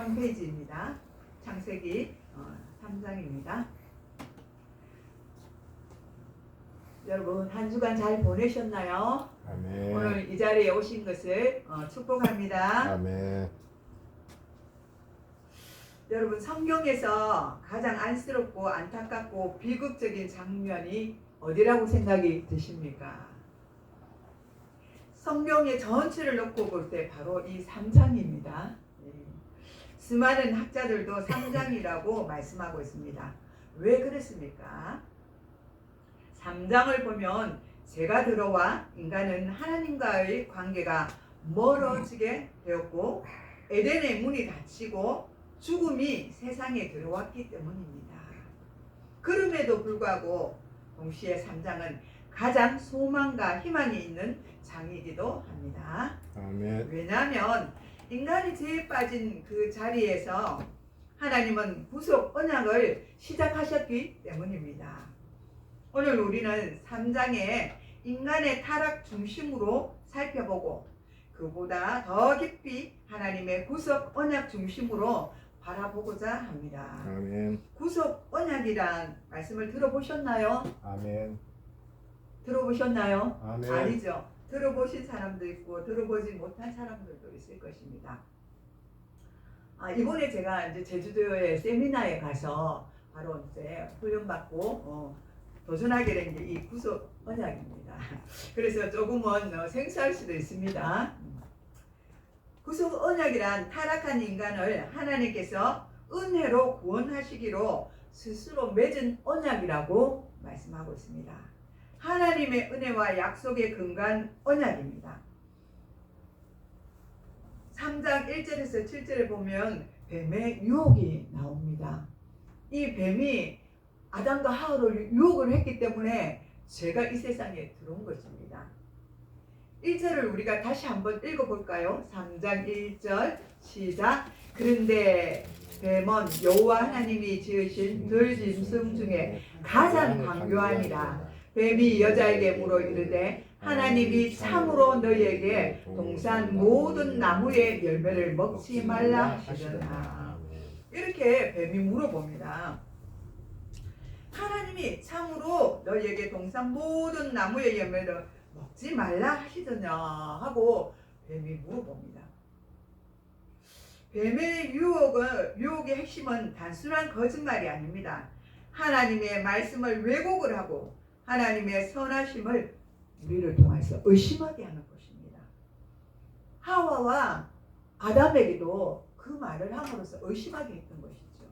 다음 페이지입니다. 창세기 3장입니다. 여러분 한 주간 잘 보내셨나요? 아멘. 오늘 이 자리에 오신 것을 축복합니다. 아멘. 여러분 성경에서 가장 안쓰럽고 안타깝고 비극적인 장면이 어디라고 생각이 드십니까? 성경의 전체를 놓고 볼 때 바로 이 3장입니다. 수많은 학자들도 3장이라고 말씀하고 있습니다. 왜 그렇습니까? 3장을 보면 죄가 들어와 인간은 하나님과의 관계가 멀어지게 되었고 에덴의 문이 닫히고 죽음이 세상에 들어왔기 때문입니다. 그럼에도 불구하고 동시에 3장은 가장 소망과 희망이 있는 장이기도 합니다. 아멘. 왜냐하면 인간이 죄에 빠진 그 자리에서 하나님은 구속 언약을 시작하셨기 때문입니다. 오늘 우리는 3장에 인간의 타락 중심으로 살펴보고 그보다 더 깊이 하나님의 구속 언약 중심으로 바라보고자 합니다. 아멘. 구속 언약이란 말씀을 들어보셨나요? 아멘. 들어보셨나요? 아멘. 아니죠. 들어보신 사람도 있고 들어보지 못한 사람들도 있을 것입니다. 이번에 제가 이제 제주도의 세미나에 가서 바로 이제 훈련받고 도전하게 된 게 이 구속 언약입니다. 그래서 조금은 생소할 수도 있습니다. 구속 언약이란 타락한 인간을 하나님께서 은혜로 구원하시기로 스스로 맺은 언약이라고 말씀하고 있습니다. 하나님의 은혜와 약속에 근거한 언약입니다. 3장 1절에서 7절에 보면 뱀의 유혹이 나옵니다. 이 뱀이 아담과 하와를 유혹을 했기 때문에 죄가 이 세상에 들어온 것입니다. 1절을 우리가 다시 한번 읽어볼까요? 3장 1절 시작. 그런데 뱀은 여호와 하나님이 지으신 들짐승 중에 가장 강교하니라. 뱀이 여자에게 물어 이르되 하나님이 참으로 너희에게 동산 모든 나무의 열매를 먹지 말라 하셨나. 이렇게 뱀이 물어봅니다. 하나님이 참으로 너희에게 동산 모든 나무의 열매를 먹지 말라 하시더냐 하고 뱀이 물어봅니다. 뱀의 유혹의 핵심은 단순한 거짓말이 아닙니다. 하나님의 말씀을 왜곡을 하고 하나님의 선하심을 우리를 통해서 의심하게 하는 것입니다. 하와와 아담에게도 그 말을 함으로써 의심하게 했던 것이죠.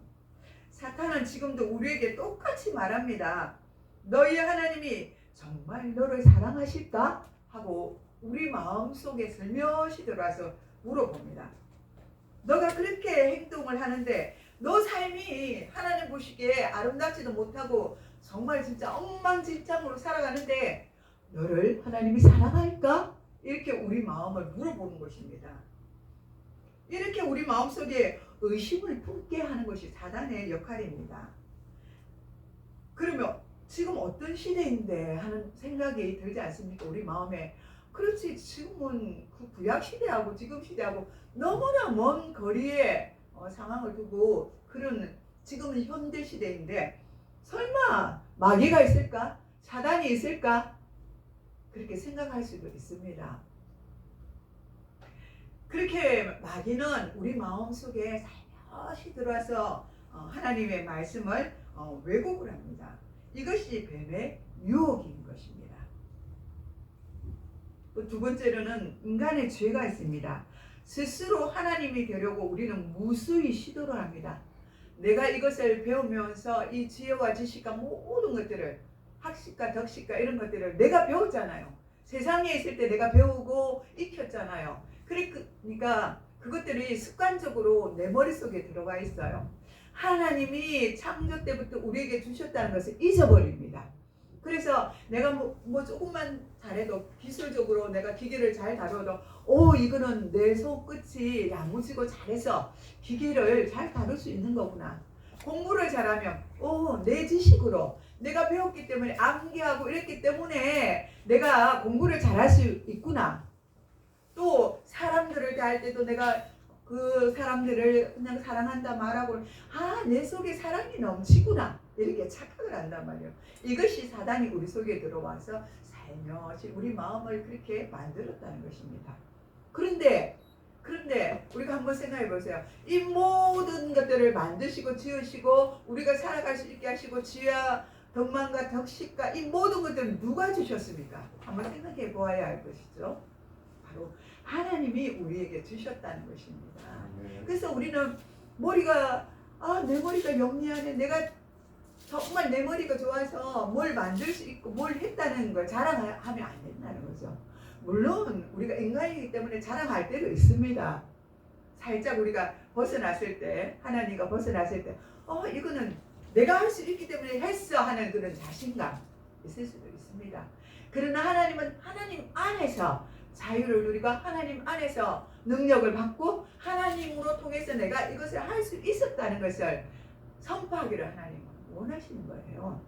사탄은 지금도 우리에게 똑같이 말합니다. 너희 하나님이 정말 너를 사랑하실까? 하고 우리 마음속에 슬며시 들어와서 물어봅니다. 너가 그렇게 행동을 하는데 너 삶이 하나님 보시기에 아름답지도 못하고 정말 진짜 엉망진창으로 살아가는데 너를 하나님이 사랑할까? 이렇게 우리 마음을 물어보는 것입니다. 이렇게 우리 마음속에 의심을 품게 하는 것이 사단의 역할입니다. 그러면 지금 어떤 시대인데 하는 생각이 들지 않습니까? 우리 마음에. 그렇지, 지금은 그 구약 시대하고 지금 시대하고 너무나 먼 거리에 상황을 두고 그런 지금은 현대 시대인데 설마 마귀가 있을까? 사단이 있을까? 그렇게 생각할 수도 있습니다. 그렇게 마귀는 우리 마음속에 살며시 들어와서 하나님의 말씀을 왜곡을 합니다. 이것이 뱀의 유혹인 것입니다. 두 번째로는 인간의 죄가 있습니다. 스스로 하나님이 되려고 우리는 무수히 시도를 합니다. 내가 이것을 배우면서 이 지혜와 지식과 모든 것들을 학식과 덕식과 이런 것들을 내가 배웠잖아요. 세상에 있을 때 내가 배우고 익혔잖아요. 그러니까 그것들이 습관적으로 내 머릿속에 들어가 있어요. 하나님이 창조 때부터 우리에게 주셨다는 것을 잊어버립니다. 그래서 내가 뭐 조금만 잘해도 기술적으로 내가 기계를 잘 다뤄도 이거는 내 손끝이 야무지고 잘해서 기계를 잘 다룰 수 있는 거구나. 공부를 잘하면 내 지식으로 내가 배웠기 때문에 암기하고 이랬기 때문에 내가 공부를 잘할 수 있구나. 또 사람들을 대할 때도 내가 그 사람들을 그냥 사랑한다 말하고 내 속에 사랑이 넘치구나 이렇게 착각을 한단 말이에요. 이것이 사단이 우리 속에 들어와서 살며시 우리 마음을 그렇게 만들었다는 것입니다. 그런데 우리가 한번 생각해 보세요. 이 모든 것들을 만드시고 지으시고 우리가 살아갈 수 있게 하시고 지혜와 덕망과 덕식과 이 모든 것들을 누가 주셨습니까? 한번 생각해 보아야 할 것이죠. 바로 하나님이 우리에게 주셨다는 것입니다. 그래서 우리는 머리가 내 머리가 영리하네, 내가 정말 내 머리가 좋아서 뭘 만들 수 있고 뭘 했다는 걸 자랑하면 안 된다는 거죠. 물론 우리가 인간이기 때문에 자랑할 때도 있습니다. 살짝 우리가 벗어났을 때, 하나님과 벗어났을 때 이거는 내가 할 수 있기 때문에 했어 하는 그런 자신감 있을 수도 있습니다. 그러나 하나님은 하나님 안에서 자유를 누리고 하나님 안에서 능력을 받고 하나님으로 통해서 내가 이것을 할 수 있었다는 것을 선포하기를 하나님은 원하시는 거예요.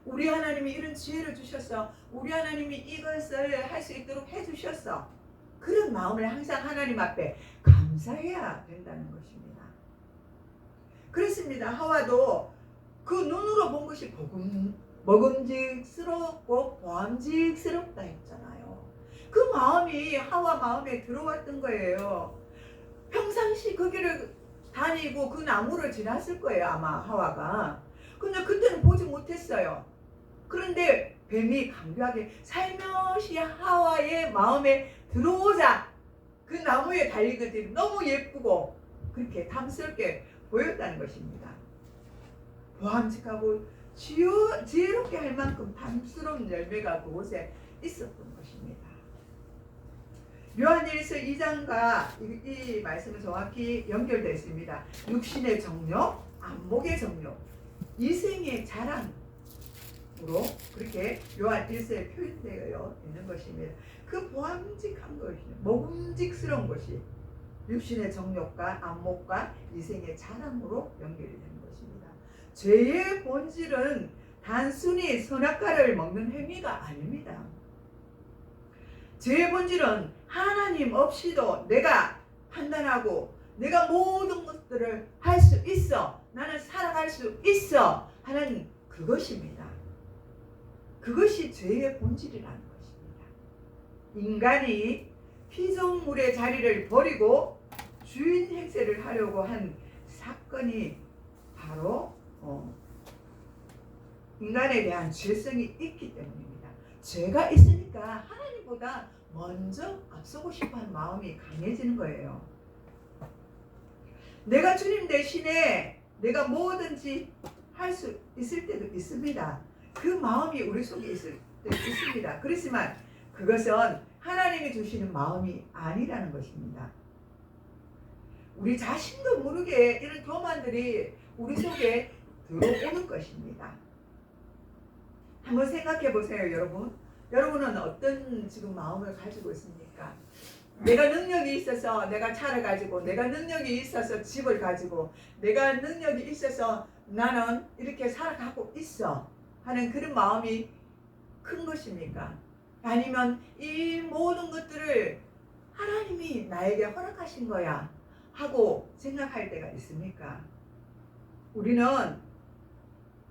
우리 하나님이 이런 지혜를 주셔서 우리 하나님이 이것을 할 수 있도록 해주셨어. 그런 마음을 항상 하나님 앞에 감사해야 된다는 것입니다. 그렇습니다. 하와도 그 눈으로 본 것이 먹음직스럽고 보암직스럽다 했잖아요. 그 마음이 하와 마음에 들어왔던 거예요. 평상시 거기를 다니고 그 나무를 지났을 거예요, 아마 하와가. 근데 그때는 보지 못했어요. 그런데 뱀이 강교하게 살며시 하와의 마음에 들어오자 그 나무에 달린 것들이 너무 예쁘고 그렇게 탐스럽게 보였다는 것입니다. 보암직하고 지혜롭게 할 만큼 탐스러운 열매가 그곳에 있었던 것입니다. 요한일서 2장과 이 말씀은 정확히 연결되어 있습니다. 육신의 정욕, 안목의 정욕, 이생의 자랑으로 그렇게 요한일서에 표현되어 있는 것입니다. 그 보암직한 것이, 먹음직스러운 것이 육신의 정욕과 안목과 이생의 자랑으로 연결이 되는 것입니다. 죄의 본질은 단순히 선악과를 먹는 행위가 아닙니다. 죄의 본질은 하나님 없이도 내가 판단하고 내가 모든 것들을 할 수 있어, 나는 살아갈 수 있어 하는 그것입니다. 그것이 죄의 본질이라는 것입니다. 인간이 피조물의 자리를 버리고 주인 행세를 하려고 한 사건이 바로 인간에 대한 죄성이 있기 때문입니다. 죄가 있으니까 하나님보다 먼저 앞서고 싶어하는 마음이 강해지는 거예요. 내가 주님 대신에 내가 뭐든지 할 수 있을 때도 있습니다. 그 마음이 우리 속에 있을 때도 있습니다. 그렇지만 그것은 하나님이 주시는 마음이 아니라는 것입니다. 우리 자신도 모르게 이런 교만들이 우리 속에 들어오는 것입니다. 한번 생각해 보세요, 여러분. 여러분은 어떤 지금 마음을 가지고 있습니까? 내가 능력이 있어서 내가 차를 가지고, 내가 능력이 있어서 집을 가지고, 내가 능력이 있어서 나는 이렇게 살아가고 있어 하는 그런 마음이 큰 것입니까? 아니면 이 모든 것들을 하나님이 나에게 허락하신 거야 하고 생각할 때가 있습니까? 우리는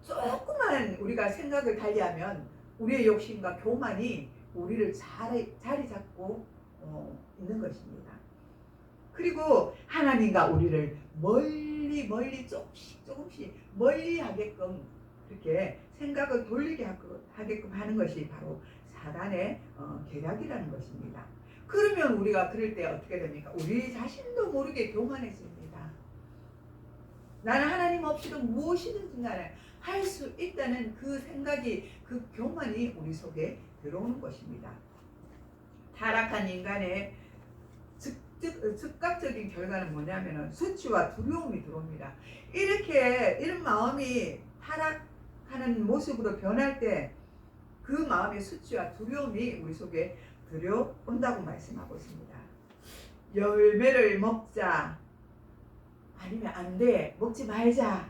조금만 우리가 생각을 달리하면 우리의 욕심과 교만이 우리를 자리 잡고 있는 것입니다. 그리고 하나님과 우리를 멀리 조금씩 멀리 하게끔 그렇게 생각을 돌리게 하게끔 하는 것이 바로 사단의 계략이라는 것입니다. 그러면 우리가 그럴 때 어떻게 됩니까? 우리 자신도 모르게 교만해집니다. 나는 하나님 없이도 무엇이든지 간에 할 수 있다는 그 생각이, 그 교만이 우리 속에 들어오는 것입니다. 타락한 인간의 즉각적인 결과는 뭐냐면은 수치와 두려움이 들어옵니다. 이런 마음이 타락하는 모습으로 변할 때 그 마음의 수치와 두려움이 우리 속에 들어온다고 말씀하고 있습니다. 열매를 먹자, 아니면 안 돼, 먹지 말자,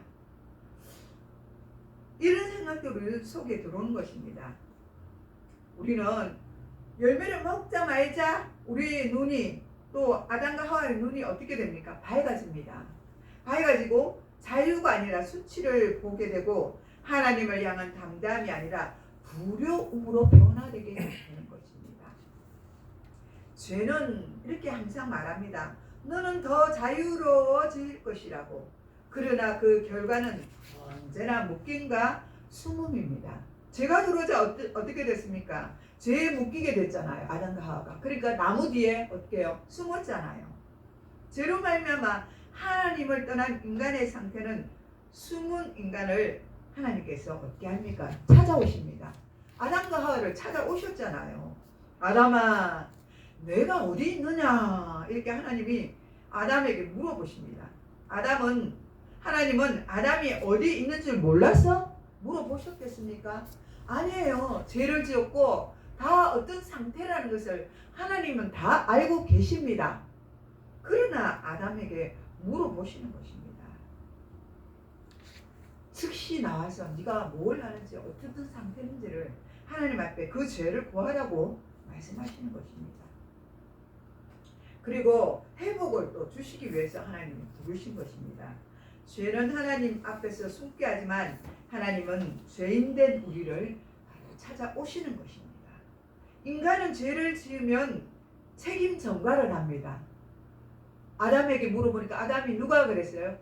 이런 생각들이 우리 속에 들어오는 것입니다. 우리는 열매를 먹자 말자 우리 눈이 또 아담과 하와의 눈이 어떻게 됩니까? 밝아집니다. 밝아지고 자유가 아니라 수치를 보게 되고 하나님을 향한 담담이 아니라 두려움으로 변화되게 되는 것입니다. 죄는 이렇게 항상 말합니다. 너는 더 자유로워질 것이라고. 그러나 그 결과는 언제나 묶임과 숨음입니다. 죄가 들어오자 어떻게 됐습니까? 죄에 묶이게 됐잖아요. 아담과 하와가. 그러니까 나무 뒤에 어떻게 해요? 숨었잖아요. 죄로 말미암아 하나님을 떠난 인간의 상태는 숨은 인간을 하나님께서 어떻게 합니까? 찾아오십니다. 아담과 하와를 찾아오셨잖아요. 아담아, 내가 어디 있느냐? 이렇게 하나님이 아담에게 물어보십니다. 하나님은 아담이 어디 있는 줄 몰랐어? 물어보셨겠습니까? 아니에요. 죄를 지었고 다 어떤 상태라는 것을 하나님은 다 알고 계십니다. 그러나 아담에게 물어보시는 것입니다. 즉시 나와서 네가 뭘 하는지 어떤 상태인지를 하나님 앞에 그 죄를 구하라고 말씀하시는 것입니다. 그리고 회복을 또 주시기 위해서 하나님이 부르신 것입니다. 죄는 하나님 앞에서 숨게 하지만 하나님은 죄인된 우리를 찾아오시는 것입니다. 인간은 죄를 지으면 책임 전가를 합니다. 아담에게 물어보니까 아담이 누가 그랬어요?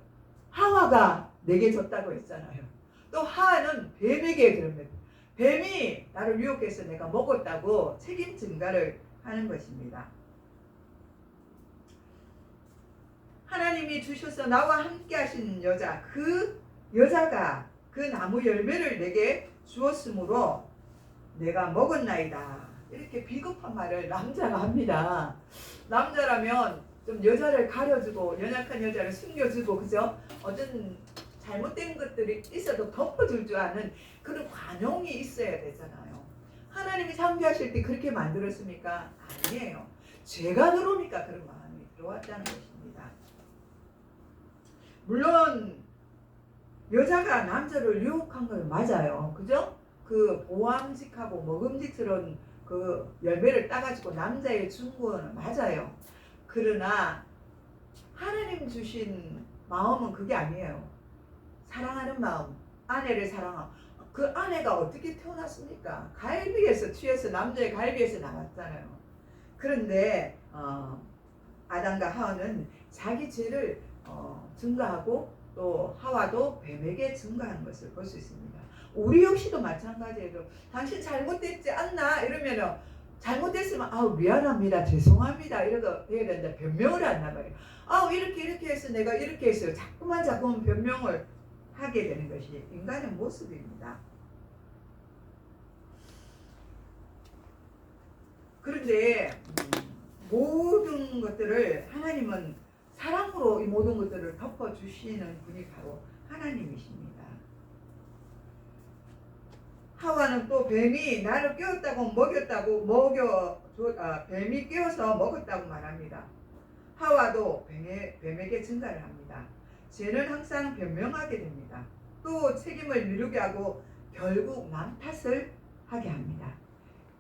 하와가 내게 졌다고 했잖아요. 또 하와는 뱀에게 그럽니다. 뱀이 나를 유혹해서 내가 먹었다고 책임 전가를 하는 것입니다. 하나님이 주셔서 나와 함께 하신 여자, 그 여자가 그 나무 열매를 내게 주었으므로 내가 먹었나이다. 이렇게 비겁한 말을 남자가 합니다. 남자라면 좀 여자를 가려주고 연약한 여자를 숨겨주고 그죠? 어떤 잘못된 것들이 있어도 덮어줄 줄 아는 그런 관용이 있어야 되잖아요. 하나님이 창조하실 때 그렇게 만들었습니까? 아니에요. 죄가 들어오니까 그런 마음이 들어왔다는 것입니다. 물론 여자가 남자를 유혹한 건 맞아요. 그죠? 그 보암직하고 먹음직스러운 그 열매를 따가지고 남자에게 준 건 맞아요. 그러나 하나님 주신 마음은 그게 아니에요. 사랑하는 마음, 아내를 사랑하고. 그 아내가 어떻게 태어났습니까? 갈비에서 취해서 남자의 갈비에서 나왔잖아요. 그런데 아담과 하와는 자기 죄를 증거하고 또 하와도 뱀에게 증거하는 것을 볼 수 있습니다. 우리 역시도 마찬가지예요. 당신 잘못됐지 않나? 이러면은 잘못됐으면 미안합니다. 죄송합니다. 이러고 해야 되는데 변명을 한단 말이에요. 이렇게 해서 내가 이렇게 했어요. 자꾸만 변명을 하게 되는 것이 인간의 모습입니다. 그런데 모든 것들을 하나님은 사랑으로 이 모든 것들을 덮어주시는 분이 바로 하나님이십니다. 하와는 또 뱀이 나를 깨웠다고 뱀이 깨워서 먹었다고 말합니다. 하와도 뱀에게 증가를 합니다. 죄는 항상 변명하게 됩니다. 또 책임을 미루게 하고 결국 남 탓을 하게 합니다.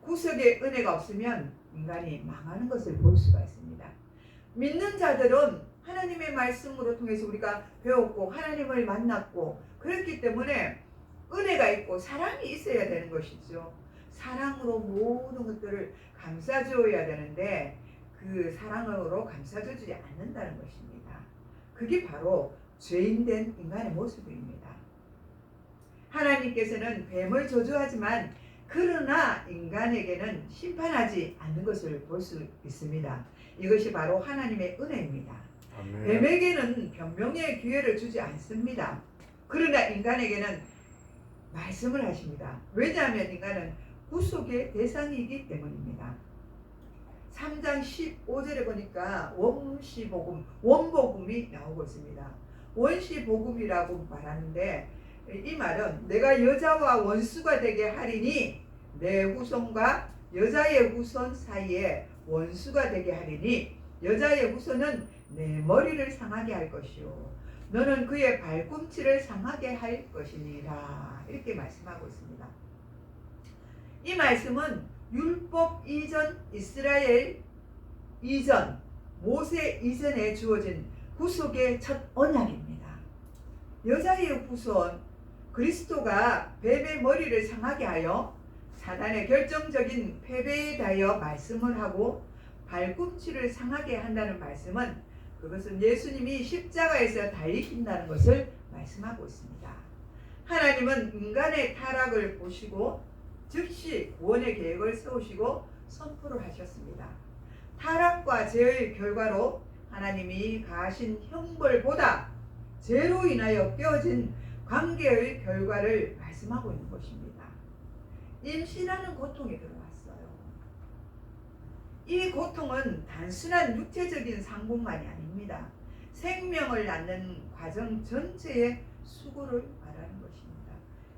구속의 은혜가 없으면 인간이 망하는 것을 볼 수가 있습니다. 믿는 자들은 하나님의 말씀으로 통해서 우리가 배웠고 하나님을 만났고 그렇기 때문에 은혜가 있고 사랑이 있어야 되는 것이죠. 사랑으로 모든 것들을 감싸주어야 되는데 그 사랑으로 감싸주지 않는다는 것입니다. 그게 바로 죄인된 인간의 모습입니다. 하나님께서는 뱀을 저주하지만 그러나 인간에게는 심판하지 않는 것을 볼 수 있습니다. 이것이 바로 하나님의 은혜입니다. 아멘. 뱀에게는 변명의 기회를 주지 않습니다. 그러나 인간에게는 말씀을 하십니다. 왜냐하면 인간은 구속의 대상이기 때문입니다. 3장 15절에 보니까 원복음이 나오고 있습니다. 원시복음이라고 말하는데 이 말은 내가 여자와 원수가 되게 하리니 내 후손과 여자의 후손 사이에 원수가 되게 하리니 여자의 후손은 내 머리를 상하게 할 것이요 너는 그의 발꿈치를 상하게 할 것이니라. 이렇게 말씀하고 있습니다. 이 말씀은 율법 이전 이스라엘 이전 모세 이전에 주어진 구속의 첫 언약입니다. 여자의 후손 그리스도가 뱀의 머리를 상하게 하여 사단의 결정적인 패배에 대하여 말씀을 하고 발꿈치를 상하게 한다는 말씀은 그것은 예수님이 십자가에서 달리신다는 것을 말씀하고 있습니다. 하나님은 인간의 타락을 보시고 즉시 구원의 계획을 세우시고 선포를 하셨습니다. 타락과 죄의 결과로 하나님이 가하신 형벌보다 죄로 인하여 깨어진 관계의 결과를 말씀하고 있는 것입니다. 임신하는 고통이 들어왔어요. 이 고통은 단순한 육체적인 상고만이 아닙니다. 생명을 낳는 과정 전체의 수고를 말하는 것입니다.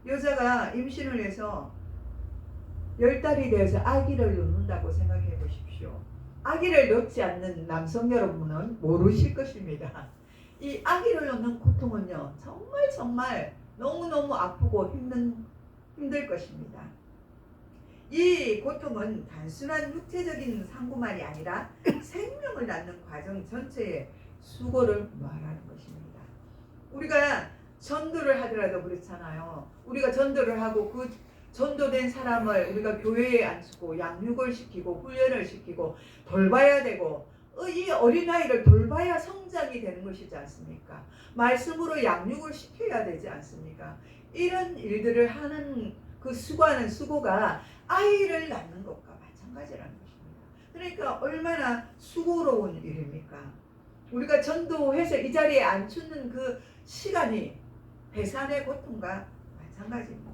여자가 임신을 해서 10달이 되어서 아기를 낳는다고 생각해 보십시오. 아기를 낳지 않는 남성 여러분은 모르실 것입니다. 이 아기를 낳는 고통은요, 정말 너무너무 아프고 힘들 것입니다. 이 고통은 단순한 육체적인 상고만이 아니라 생명을 낳는 과정 전체의 수고를 말하는 것입니다. 우리가 전도를 하더라도 그렇잖아요. 우리가 전도를 하고 그 전도된 사람을 우리가 교회에 앉히고 양육을 시키고 훈련을 시키고 돌봐야 되고 이 어린아이를 돌봐야 성장이 되는 것이지 않습니까? 말씀으로 양육을 시켜야 되지 않습니까? 이런 일들을 하는 그 수고하는 수고가 아이를 낳는 것과 마찬가지라는 것입니다. 그러니까 얼마나 수고로운 일입니까? 우리가 전도해서 이 자리에 앉히는 그 시간이 배산의 고통과 마찬가지입니다.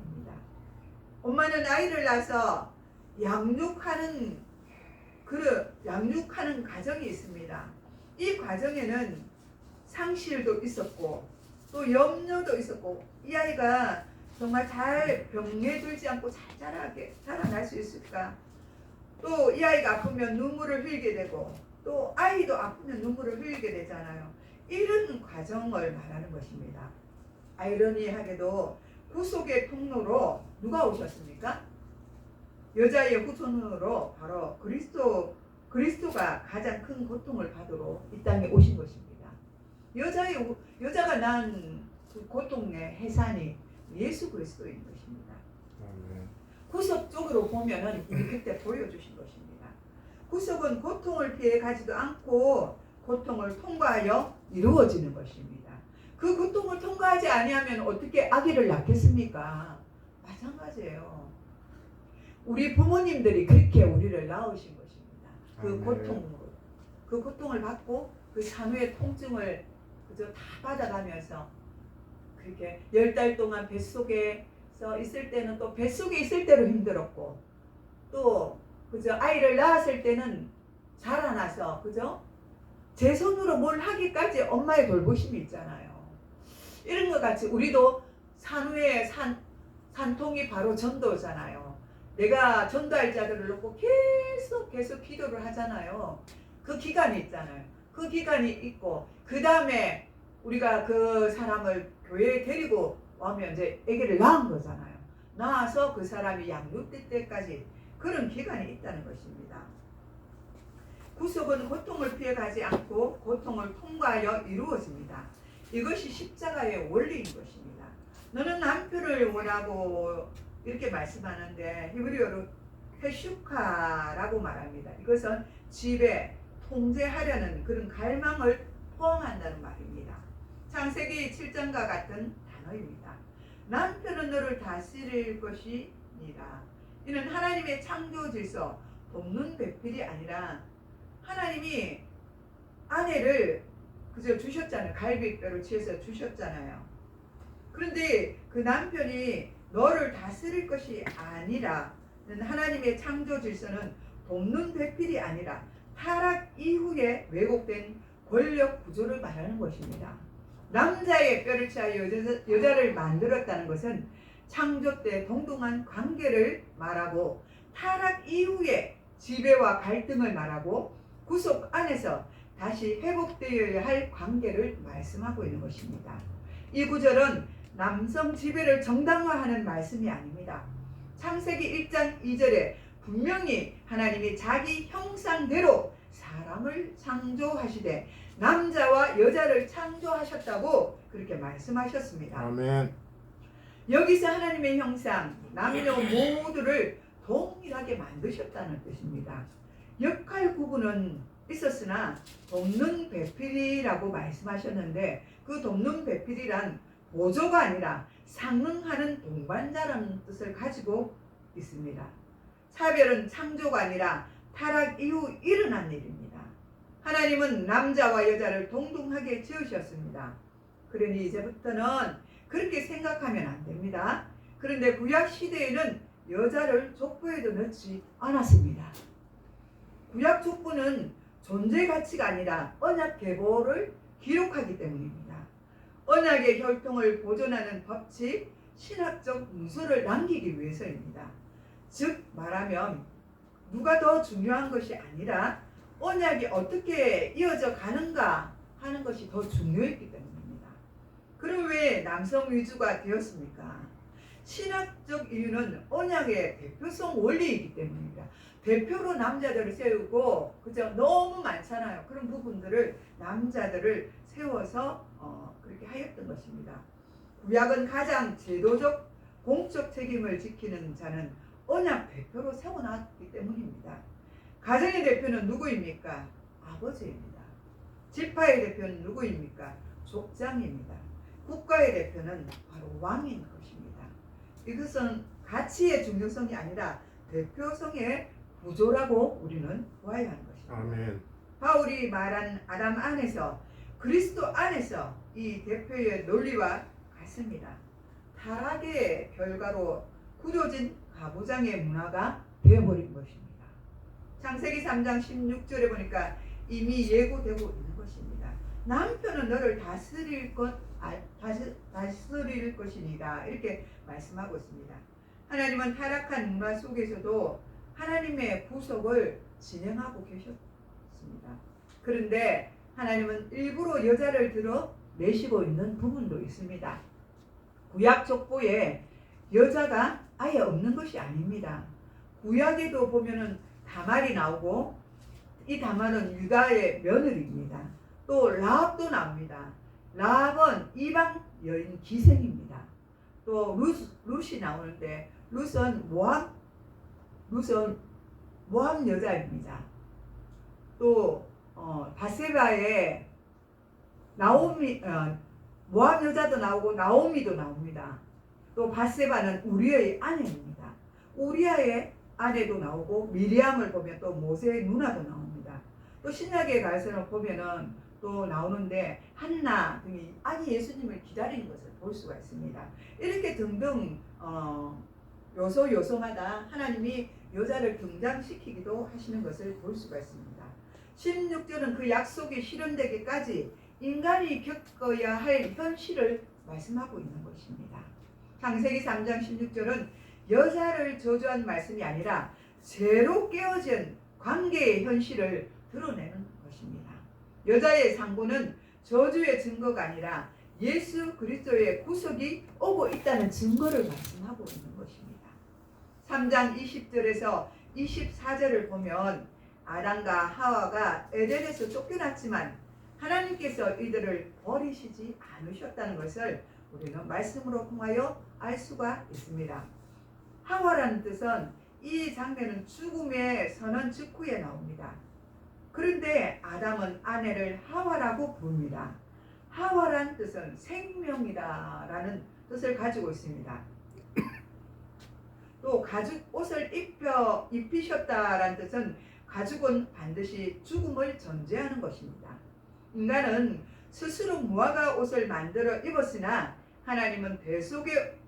엄마는 아이를 낳아서 양육하는 과정이 있습니다. 이 과정에는 상실도 있었고 또 염려도 있었고 이 아이가 정말 잘 병에 들지 않고 잘 자라날 수 있을까? 또 이 아이가 아프면 눈물을 흘리게 되고 또 아이도 아프면 눈물을 흘리게 되잖아요. 이런 과정을 말하는 것입니다. 아이러니하게도 구속의 통로로 누가 오셨습니까? 여자의 후손으로 바로 그리스도가 가장 큰 고통을 받으러 이 땅에 오신 것입니다. 여자가 난 그 고통의 해산이 예수 그리스도인 것입니다. 구속 쪽으로 보면은 그때 보여주신 것입니다. 구속은 고통을 피해 가지도 않고 고통을 통과하여 이루어지는 것입니다. 그 고통을 통과하지 아니하면 어떻게 아기를 낳겠습니까? 마찬가지예요. 우리 부모님들이 그렇게 우리를 낳으신 것입니다. 그 고통을 받고 그 산후의 통증을 그저 다 받아가면서 그렇게 10달 동안 뱃속에서 있을 때는 또 뱃속에 있을 때로 힘들었고 또 그저 아이를 낳았을 때는 자라나서 그저 제 손으로 뭘 하기까지 엄마의 돌보심이 있잖아요. 이런 것 같이 우리도 산후의 산통이 바로 전도잖아요. 내가 전도할 자들을 놓고 계속 기도를 하잖아요. 그 기간이 있잖아요. 그 기간이 있고 그 다음에 우리가 그 사람을 교회에 데리고 오면 이제 아기를 낳은 거잖아요. 낳아서 그 사람이 양육될 때까지 그런 기간이 있다는 것입니다. 구속은 고통을 피해가지 않고 고통을 통과하여 이루어집니다. 이것이 십자가의 원리인 것입니다. 너는 남편을 원하고 이렇게 말씀하는데 히브리어로 헤슈카라고 말합니다. 이것은 지배, 통제하려는 그런 갈망을 포함한다는 말입니다. 창세기 7장과 같은 단어입니다. 남편은 너를 다스릴 것이니라. 이는 하나님의 창조 질서, 돕는 배필이 아니라 하나님이 아내를 그저 주셨잖아요. 갈비뼈를 치해서 주셨잖아요. 그런데 그 남편이 너를 다스릴 것이 아니라 하나님의 창조 질서는 돕는 배필이 아니라 타락 이후에 왜곡된 권력 구조를 말하는 것입니다. 남자의 뼈를 취하여 여자를 만들었다는 것은 창조 때 동등한 관계를 말하고 타락 이후에 지배와 갈등을 말하고 구속 안에서 다시 회복되어야 할 관계를 말씀하고 있는 것입니다. 이 구절은 남성 지배를 정당화하는 말씀이 아닙니다. 창세기 1장 2절에 분명히 하나님이 자기 형상대로 사람을 창조하시되 남자와 여자를 창조하셨다고 그렇게 말씀하셨습니다. 아멘. 여기서 하나님의 형상, 남녀 모두를 동일하게 만드셨다는 뜻입니다. 역할 구분은 있었으나 돕는 배필이라고 말씀하셨는데 그 돕는 배필이란 보조가 아니라 상응하는 동반자라는 뜻을 가지고 있습니다. 차별은 창조가 아니라 타락 이후 일어난 일입니다. 하나님은 남자와 여자를 동등하게 지으셨습니다. 그러니 이제부터는 그렇게 생각하면 안 됩니다. 그런데 구약 시대에는 여자를 족보에도 넣지 않았습니다. 구약 족보는 존재 가치가 아니라 언약 계보를 기록하기 때문입니다. 언약의 혈통을 보존하는 법칙, 신학적 문서를 남기기 위해서입니다. 즉 말하면 누가 더 중요한 것이 아니라 언약이 어떻게 이어져 가는가 하는 것이 더 중요했기 때문입니다. 그럼 왜 남성 위주가 되었습니까? 신학적 이유는 언약의 대표성 원리이기 때문입니다. 대표로 남자들을 세우고 그죠? 너무 많잖아요. 그런 부분들을 남자들을 세워서 그렇게 하였던 것입니다. 구약은 가장 제도적 공적 책임을 지키는 자는 언약 대표로 세워놨기 때문입니다. 가정의 대표는 누구입니까? 아버지입니다. 지파의 대표는 누구입니까? 족장입니다. 국가의 대표는 바로 왕인 것입니다. 이것은 가치의 중요성이 아니라 대표성의 구조라고 우리는 보아야 하는 것입니다. 아멘. 바울이 말한 아담 안에서 그리스도 안에서 이 대표의 논리와 같습니다. 타락의 결과로 굳어진 가부장의 문화가 되어버린 것입니다. 창세기 3장 16절에 보니까 이미 예고되고 있는 것입니다. 남편은 너를 다스릴 것이니라 이렇게 말씀하고 있습니다. 하나님은 타락한 문화 속에서도 하나님의 구속을 진행하고 계셨습니다. 그런데 하나님은 일부러 여자를 들어 내시고 있는 부분도 있습니다. 구약 족보에 여자가 아예 없는 것이 아닙니다. 구약에도 보면은 다말이 나오고 이 다말은 유다의 며느리입니다. 또 라합도 나옵니다. 라합은 이방 여인 기생입니다. 또 룻이 나오는데 룻은 모압 여자입니다. 또 바세바의 나오미 모압 여자도 나오고 나오미도 나옵니다. 또 바세바는 우리의 아내입니다. 우리아의 아내도 나오고 미리암을 보면 또 모세의 누나도 나옵니다. 또 신약에 가서는 보면은 또 나오는데 한나 등이 아기 예수님을 기다리는 것을 볼 수가 있습니다. 이렇게 등등 요소마다 하나님이 여자를 등장시키기도 하시는 것을 볼 수가 있습니다. 16절은 그 약속이 실현되기까지 인간이 겪어야 할 현실을 말씀하고 있는 것입니다. 창세기 3장 16절은 여자를 저주한 말씀이 아니라 죄로 깨어진 관계의 현실을 드러내는 것입니다. 여자의 상고는 저주의 증거가 아니라 예수 그리스도의 구속이 오고 있다는 증거를 말씀하고 있는 것입니다. 3장 20절에서 24절을 보면 아담과 하와가 에덴에서 쫓겨났지만 하나님께서 이들을 버리시지 않으셨다는 것을 우리는 말씀으로 통하여 알 수가 있습니다. 하와라는 뜻은 이 장면은 죽음의 선언 직후에 나옵니다. 그런데 아담은 아내를 하와라고 부릅니다. 하와란 뜻은 생명이다라는 뜻을 가지고 있습니다. 또 가죽 옷을 입히셨다라는 뜻은 가죽은 반드시 죽음을 전제하는 것입니다. 인간은 스스로 무화과 옷을 만들어 입었으나 하나님은 대속의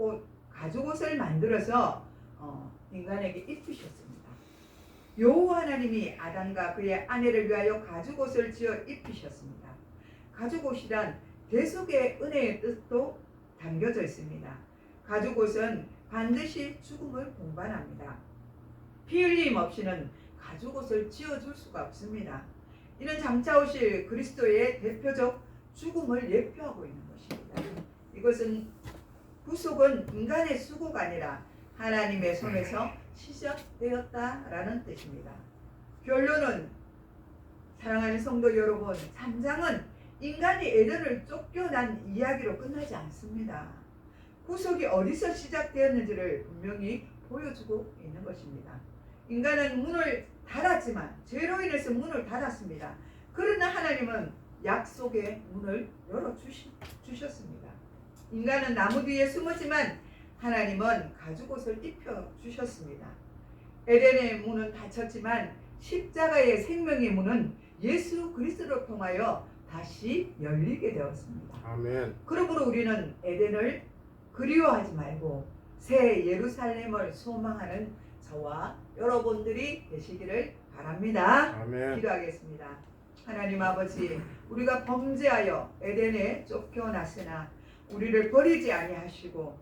가죽 옷을 만들어서 인간에게 입히셨습니다. 여호와 하나님이 아담과 그의 아내를 위하여 가죽 옷을 지어 입히셨습니다. 가죽 옷이란 대속의 은혜의 뜻도 담겨져 있습니다. 가죽 옷은 반드시 죽음을 공반합니다. 피 흘림 없이는 가죽 옷을 지어줄 수가 없습니다. 이는 장차 오실 그리스도의 대표적 죽음을 예표하고 있는 것입니다. 이것은 구속은 인간의 수고가 아니라 하나님의 손에서 시작되었다라는 뜻입니다. 결론은 사랑하는 성도 여러분, 3장은 인간이 에덴을 쫓겨난 이야기로 끝나지 않습니다. 구속이 어디서 시작되었는지를 분명히 보여주고 있는 것입니다. 인간은 문을 닫았지만, 죄로 인해서 문을 닫았습니다. 그러나 하나님은 약속의 문을 열어주셨습니다. 인간은 나무 뒤에 숨었지만 하나님은 가죽옷을 입혀주셨습니다. 에덴의 문은 닫혔지만 십자가의 생명의 문은 예수 그리스도를 통하여 다시 열리게 되었습니다. 아멘. 그러므로 우리는 에덴을 그리워하지 말고 새 예루살렘을 소망하는 저와 여러분들이 되시기를 바랍니다. 아멘. 기도하겠습니다. 하나님 아버지, 우리가 범죄하여 에덴에 쫓겨났으나 우리를 버리지 아니하시고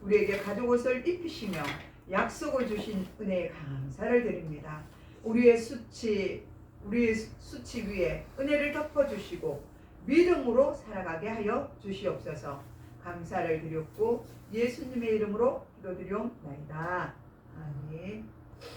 우리에게 가죽옷을 입히시며 약속을 주신 은혜에 감사를 드립니다. 우리의 수치 위에 은혜를 덮어주시고 믿음으로 살아가게 하여 주시옵소서. 감사를 드렸고 예수님의 이름으로 기도드리옵나이다. 아멘.